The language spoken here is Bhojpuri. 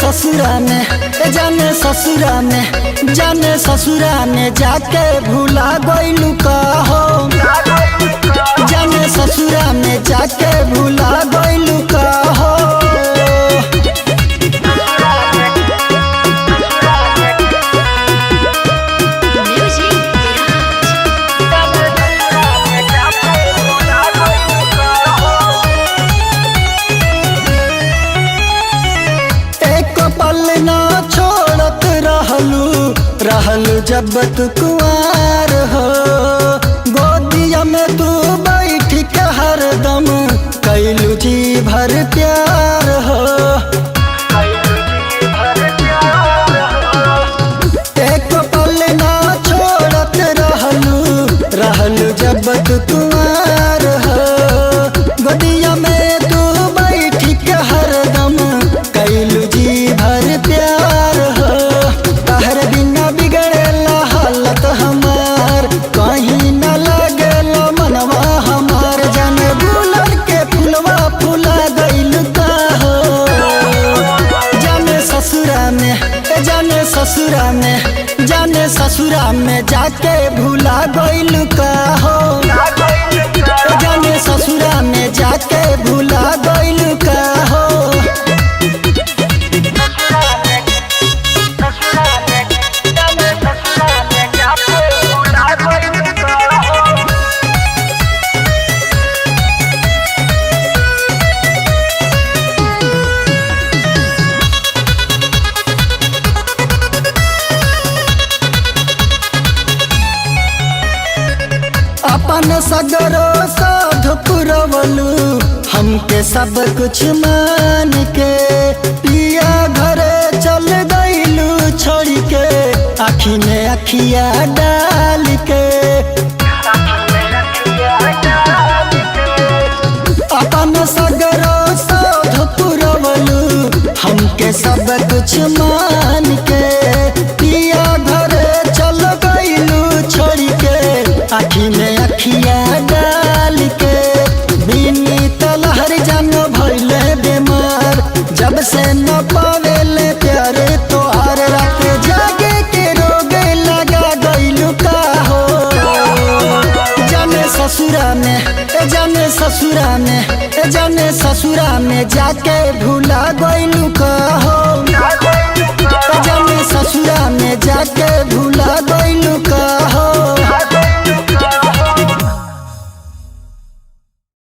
ससुरा में, जाने ससुरा में, जाने ससुरा में जाके भूला गइलू का हो। जाने ससुरा में जाके भूला गइलू का हो। रहलू जब तू कुंवार हो, गोदिया में तू बैठ के हरदम कैलू जी भर प्यार हो। एक पल ना छोड़त रहलू जब तू कुंवार हो, गोदिया में तू बैठ के हरदम कैलू जी भर प्यार हो। तहर बिना बिगड़ेला हालत हमार, कहीं न लगेला मनवा हमार। जाने गुलाब के फुलवा फुला गइल का हो। जाने ससुरा में, जाने ससुरा में, जाने ससुरा में जाके भूला गइल का हो। जाने ससुरा में जाके भूला गइल का हो। अपन सगरो साध पुरवलू हमके सब कुछ मान के, पिया घरे चल गइलू छोड़ के आँखी में अखिया डाल के। अपन सगरो साध पुरवलू हमके सब कुछ मान के, पिया घरे चल गइलू छोड़ के आँखी में अखिया डाल के। बिनी तलहर जान भइले बीमार, जब से न पावेले प्यारे तोहार। रात जागे के रोग लगा गइलू का हो। जाने ससुरा में, जाने ससुरा में, जाने ससुरा में जाके भूला गइलू